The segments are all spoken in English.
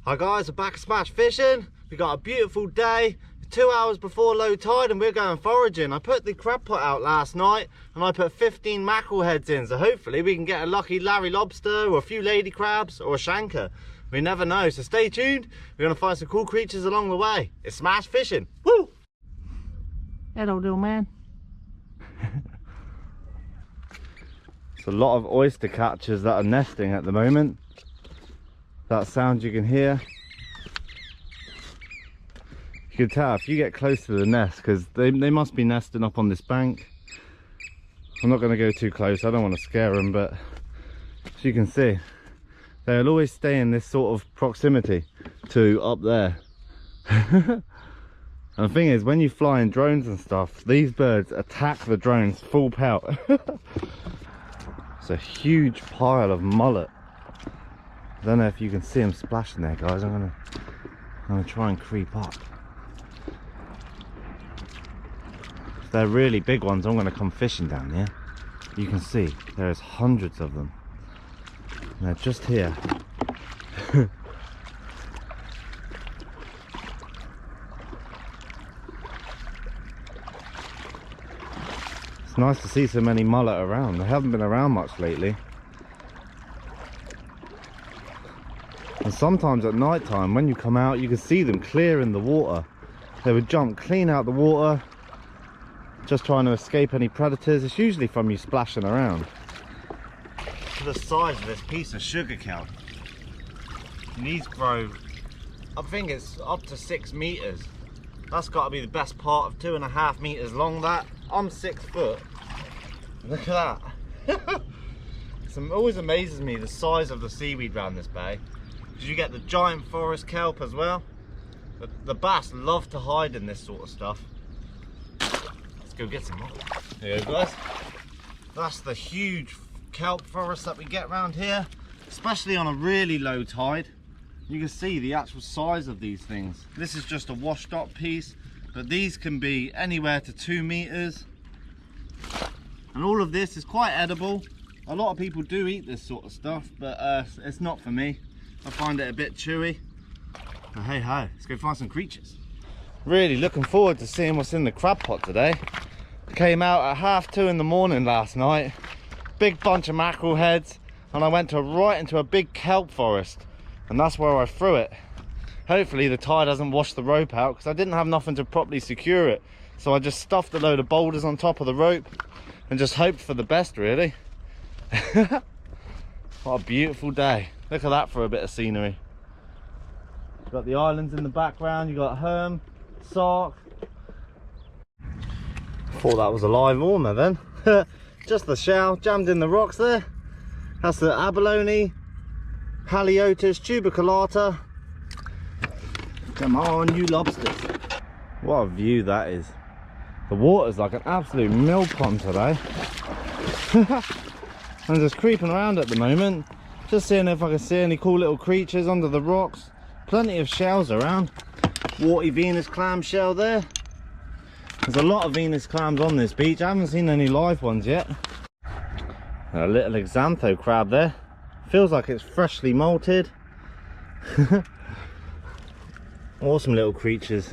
Hi guys, we're back at Smash Fishing. We got a beautiful day, 2 hours before low tide, and we're going foraging. I put the crab pot out last night and I put 15 mackerel heads in, so hopefully we can get a lucky Larry lobster or a few lady crabs or a shanker. We never know, so stay tuned. We're going to find some cool creatures along the way. It's Smash Fishing. Woo! Hello little man. It's a lot of oyster catchers that are nesting at the moment. That sound you can hear, you can tell if you get close to the nest, because they must be nesting up on this bank. I'm not going to go too close, I don't want to scare them, but as you can see, they'll always stay in this sort of proximity to up there. And the thing is, when you fly in drones and stuff, these birds attack the drones full pelt. It's a huge pile of mullet. I don't know if you can see them splashing there, guys. I'm gonna try and creep up. If they're really big ones, I'm gonna come fishing down here. You can see there's hundreds of them. And they're just here. It's nice to see so many mullet around. They haven't been around much lately. And sometimes at night time, when you come out, you can see them clear in the water. They would jump clean out the water, just trying to escape any predators. It's usually from you splashing around. The size of this piece of sugar kelp. And these grow, I think it's up to 6 meters. That's got to be the best part of 2.5 meters long. That I'm 6 foot. Look at that. It always amazes me the size of the seaweed around this bay. You get the giant forest kelp as well. The bass love to hide in this sort of stuff. Let's go get some more. Here you go, guys. That's the huge kelp forest that we get around here, especially on a really low tide. You can see the actual size of these things. This is just a washed up piece, but these can be anywhere to 2 meters. And all of this is quite edible. A lot of people do eat this sort of stuff, but it's not for me. I find it a bit chewy. But hey ho, let's go find some creatures. Really looking forward to seeing what's in the crab pot today. Came out at 2:30 in the morning last night. Big bunch of mackerel heads, and I went right into a big kelp forest, and that's where I threw it. Hopefully the tide hasn't washed the rope out, because I didn't have nothing to properly secure it. So I just stuffed a load of boulders on top of the rope and just hoped for the best, really. What a beautiful day. Look at that for a bit of scenery. You've got the islands in the background, you've got Herm, Sark. Thought that was a live ormer then. Just the shell jammed in the rocks there. That's the abalone, haliotis, tuberculata. Come on, you lobsters. What a view that is. The water's like an absolute mill pond today. I'm just creeping around at the moment, just seeing if I can see any cool little creatures under the rocks. Plenty of shells around. Warty Venus clam shell there. There's a lot of Venus clams on this beach. I haven't seen any live ones yet. A little exantho crab there. Feels like it's freshly molted. Awesome little creatures.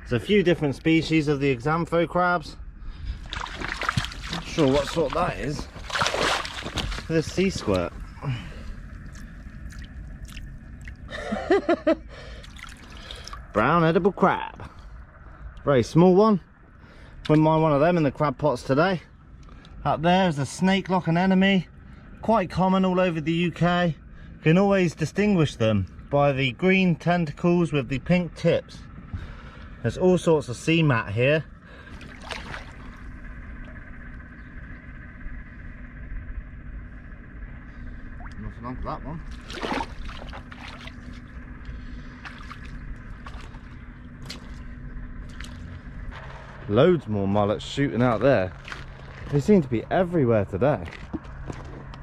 There's a few different species of the exantho crabs. Not sure what sort that is. This sea squirt. Brown edible crab. Very small one. Wouldn't mind one of them in the crab pots today. Up there is a snake lock anemone. Quite common all over the UK. You can always distinguish them by the green tentacles with the pink tips. There's all sorts of sea mat here. Nothing on that one. Loads more mullets shooting out there. They seem to be everywhere today.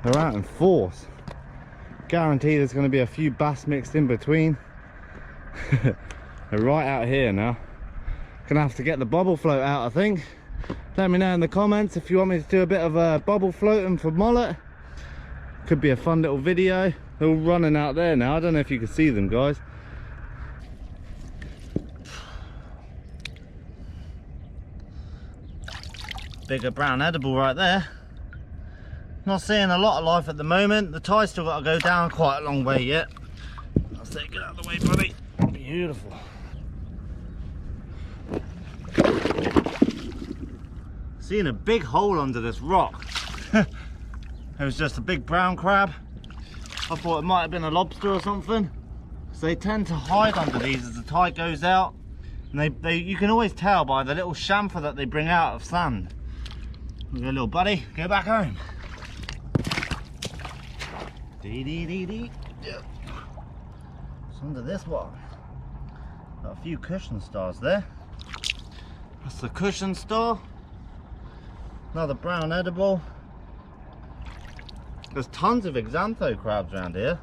They're out in force. Guarantee there's going to be a few bass mixed in between. They're right out here now. Gonna have to get the bubble float out, I think. Let me know in the comments if you want me to do a bit of a bubble floating for mullet. Could be a fun little video. They're all running out there now. I don't know if you can see them, guys. Bigger brown edible right there. Not seeing a lot of life at the moment. The tide's still got to go down quite a long way yet. I'll say get out of the way, buddy. Beautiful. Seeing a big hole under this rock. It was just a big brown crab. I thought it might have been a lobster or something. So they tend to hide under these as the tide goes out. And you can always tell by the little chamfer that they bring out of sand. There you go, little buddy, go back home. Dee dee dee dee. Yeah. It's under this one. Got a few cushion stars there. That's the cushion star. Another brown edible. There's tons of xantho crabs around here.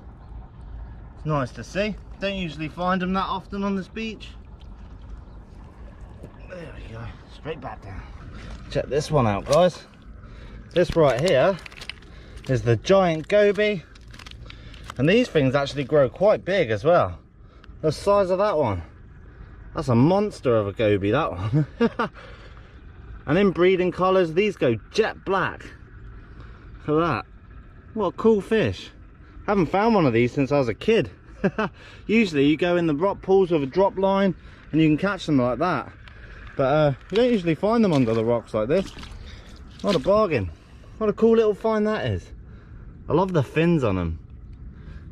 It's nice to see. Don't usually find them that often on this beach. There we go. Straight back down. Check this one out, guys. This right here is the giant goby. And these things actually grow quite big as well. The size of that one. That's a monster of a goby, that one. And in breeding colours, these go jet black. Look at that. What a cool fish. Haven't found one of these since I was a kid. Usually you go in the rock pools with a drop line and you can catch them like that. But you don't usually find them under the rocks like this. What a bargain. What a cool little find that is. I love the fins on them.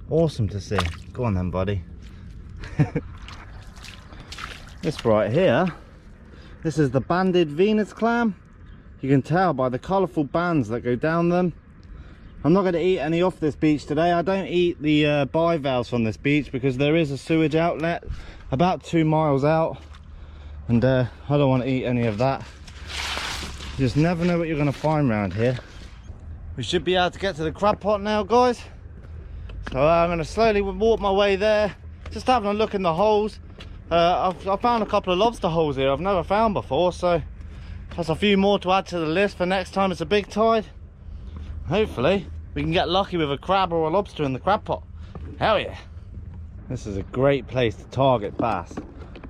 Awesome to see. Go on then, buddy. This right here, this is the banded Venus clam. You can tell by the colourful bands that go down them. I'm not going to eat any off this beach today. I don't eat the bivalves from this beach because there is a sewage outlet about 2 miles out, and I don't want to eat any of that. You just never know what you're going to find around here. We should be able to get to the crab pot now, guys. So I'm going to slowly walk my way there, just having a look in the holes. I've found a couple of lobster holes here I've never found before, so that's a few more to add to the list for next time it's a big tide. Hopefully we can get lucky with a crab or a lobster in the crab pot. Hell yeah. This is a great place to target bass.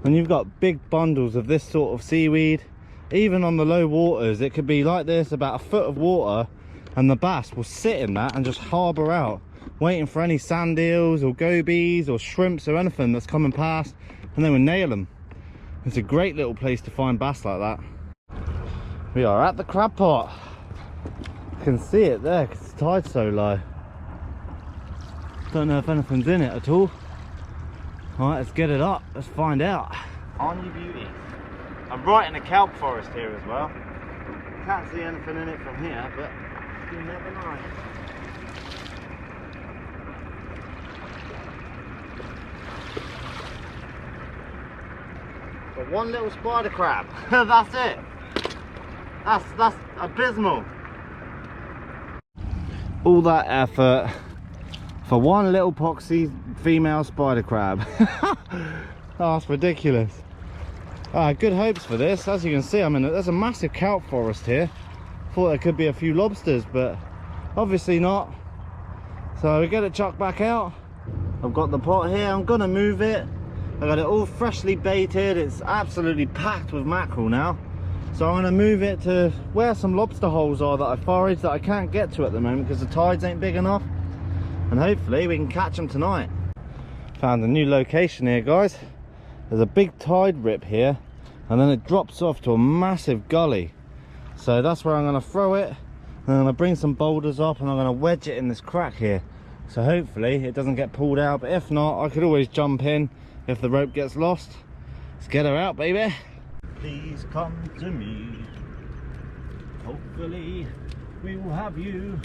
When you've got big bundles of this sort of seaweed, even on the low waters, it could be like this, about a foot of water, and the bass will sit in that and just harbour out, waiting for any sand eels or gobies or shrimps or anything that's coming past, and then we'll nail them. It's a great little place to find bass like that. We are at the crab pot. You can see it there because the tide's so low. Don't know if anything's in it at all. Alright, let's get it up. Let's find out. On you beauty. I'm right in a kelp forest here as well. Can't see anything in it from here, but you never know. But one little spider crab. That's it. That's abysmal. All that effort for one little poxy female spider crab. Oh, that's ridiculous. Good hopes for this. As you can see, I mean, there's a massive kelp forest here. Thought there could be a few lobsters, but obviously not. So we get it chucked back out. I've got the pot here. I'm gonna move it. I got it all freshly baited. It's absolutely packed with mackerel now. So I'm going to move it to where some lobster holes are that I foraged that I can't get to at the moment because the tides ain't big enough. And hopefully we can catch them tonight. Found a new location here, guys. There's a big tide rip here, and then it drops off to a massive gully. So that's where I'm going to throw it. And I'm going to bring some boulders up and I'm going to wedge it in this crack here. So hopefully it doesn't get pulled out, but if not, I could always jump in if the rope gets lost. Let's get her out, baby. Please come to me. Hopefully we will have you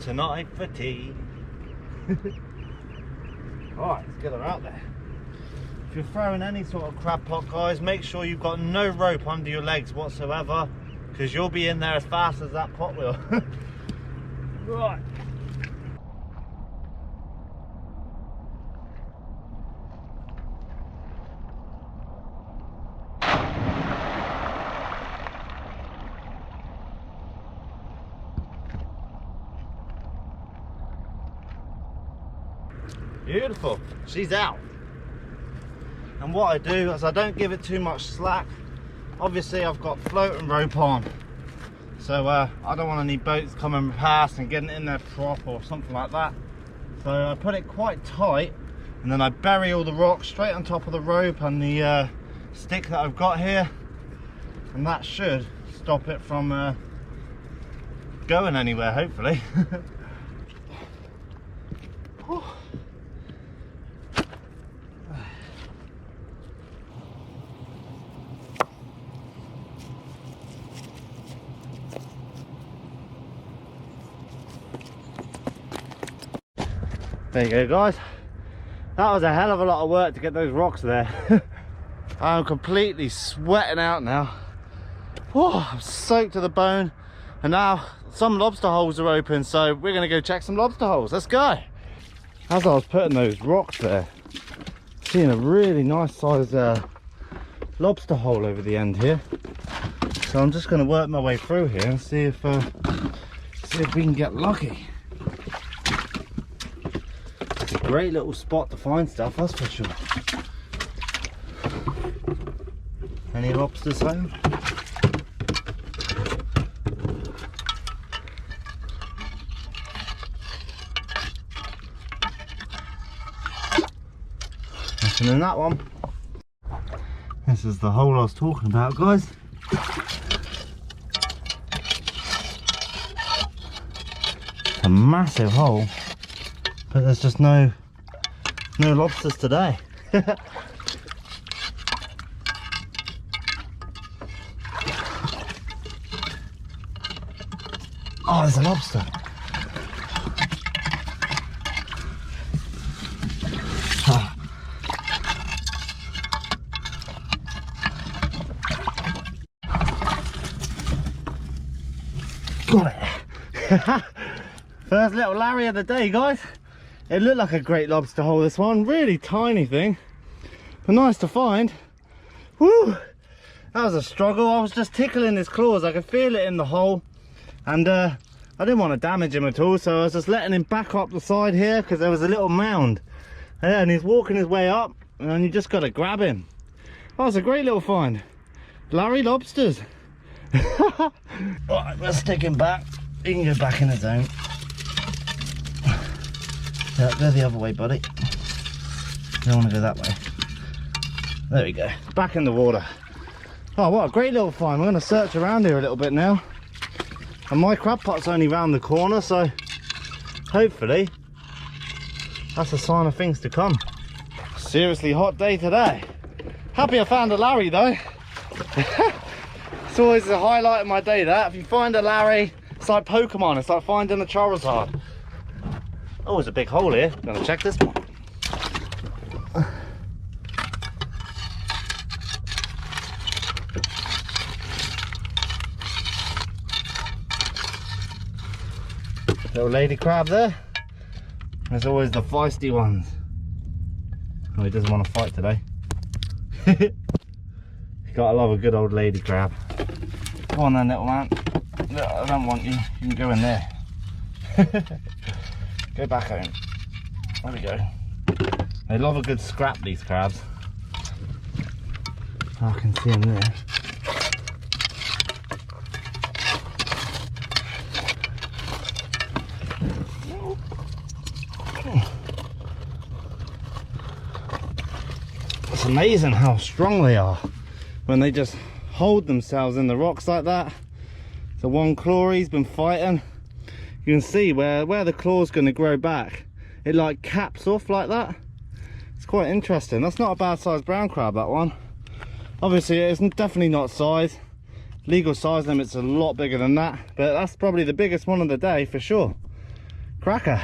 tonight for tea. Alright, let's get her out there. If you're throwing any sort of crab pot, guys, make sure you've got no rope under your legs whatsoever, because you'll be in there as fast as that pot will. Right. Beautiful. She's out. And what I do is I don't give it too much slack. Obviously I've got floating rope on, so I don't want any boats coming past and getting in their prop or something like that. So I put it quite tight, and then I bury all the rocks straight on top of the rope and the stick that I've got here, and that should stop it from going anywhere, hopefully. There you go, guys. That was a hell of a lot of work to get those rocks there. I'm completely sweating out now. Oh, I'm soaked to the bone. And now some lobster holes are open, so we're going to go check some lobster holes. Let's go. As I was putting those rocks there, seeing a really nice sized lobster hole over the end here. So I'm just going to work my way through here and see if we can get lucky. It's a great little spot to find stuff, that's for sure. Any lobsters home? Nothing in that one. This is the hole I was talking about, guys. A massive hole, but there's just no lobsters today. Oh, there's a lobster. Oh. Got it. First little Larry of the day, guys. It looked like a great lobster hole, this one. Really tiny thing, but nice to find. Woo! That was a struggle. I was just tickling his claws. I could feel it in the hole, and I didn't want to damage him at all, so I was just letting him back up the side here because there was a little mound. Yeah, and he's walking his way up, and you just got to grab him. That was a great little find. Larry Lobsters. Right, let's stick him back. He can go back in his zone. Yeah, go the other way, buddy. You don't want to go that way. There we go. Back in the water. Oh, what a great little find. We're going to search around here a little bit now. And my crab pot's only round the corner, so hopefully that's a sign of things to come. Seriously hot day today. Happy I found a Larry though. It's always the highlight of my day, that. If you find a Larry, it's like Pokemon. It's like finding a Charizard. Oh, there's a big hole here. I'm gonna check this one. Little lady crab there. There's always the feisty ones. Oh, he doesn't want to fight today. You gotta love a good old lady crab. Go on then, little man. Look, I don't want you. You can go in there. Go back home. There we go. They love a good scrap, these crabs. Oh, I can see them there. It's amazing how strong they are when they just hold themselves in the rocks like that. So one claw, he's been fighting. You can see where the claw's going to grow back, it like caps off like that. It's quite interesting. That's not a bad sized brown crab, that one. Obviously it's definitely not size. Legal size limit's a lot bigger than that, but that's probably the biggest one of the day for sure. Cracker.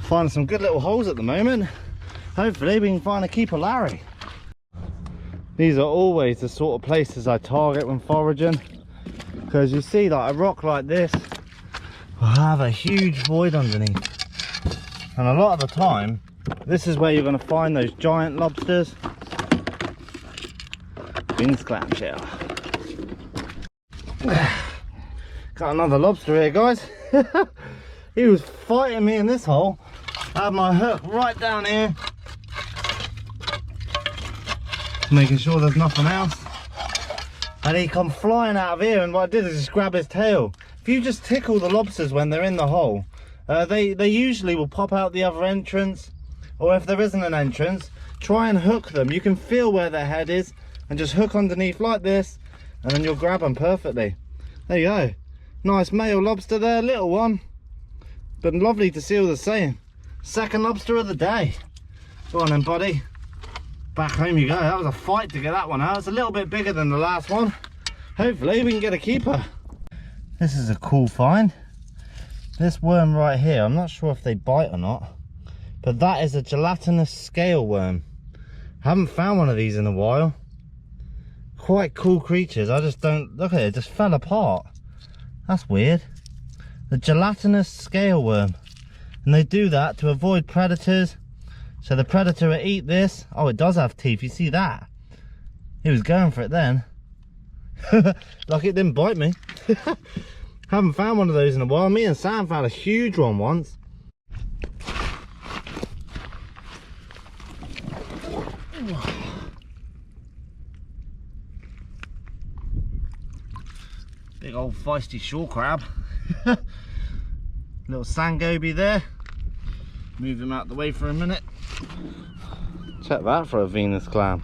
Finding some good little holes at the moment. Hopefully we can find a keeper Larry. These are always the sort of places I target when foraging, because you see, like a rock like this will have a huge void underneath, and a lot of the time this is where you're going to find those giant lobsters. Beans clamshell. Got another lobster here, guys. He was fighting me in this hole. I have my hook right down here, making sure there's nothing else. And he come flying out of here, and what I did is just grab his tail. If you just tickle the lobsters when they're in the hole, they usually will pop out the other entrance, or if there isn't an entrance, try and hook them. You can feel where their head is and just hook underneath like this, and then you'll grab them perfectly. There you go. Nice male lobster there, little one, but lovely to see all the same. Second lobster of the day. Go on then, buddy. Back home you go. That was a fight to get that one out. It's a little bit bigger than the last one. Hopefully we can get a keeper. This is a cool find. This worm right here, I'm not sure if they bite or not, but that is a gelatinous scale worm. Haven't found one of these in a while. Quite cool creatures. I just don't, look at it, it just fell apart. That's weird. The gelatinous scale worm. And they do that to avoid predators. So the predator will eat this. Oh, it does have teeth, you see that? He was going for it then. Like it didn't bite me. Haven't found one of those in a while. Me and Sam found a huge one once. Big old feisty shore crab. Little sangoby there. Move him out the way for a minute. Check that for a Venus clam.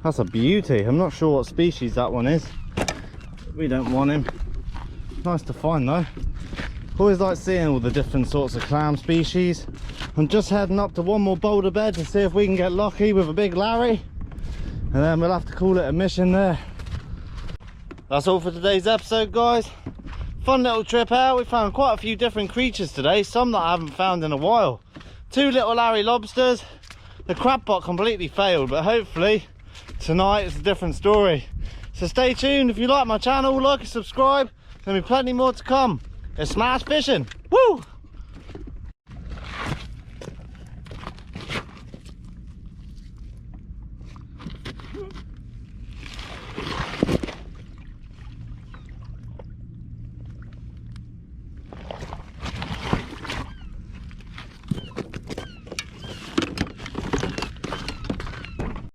That's a beauty. I'm not sure what species that one is. We don't want him. Nice to find though. Always like seeing all the different sorts of clam species. I'm just heading up to one more boulder bed to see if we can get lucky with a big Larry, and then we'll have to call it a mission there. That's all for today's episode, guys. Fun little trip out. We found quite a few different creatures today, some that I haven't found in a while. 2 little Larry lobsters. The crab pot completely failed, but hopefully tonight it's a different story. So stay tuned. If you like my channel, like and subscribe. There'll be plenty more to come. It's Smash Fishing. Woo!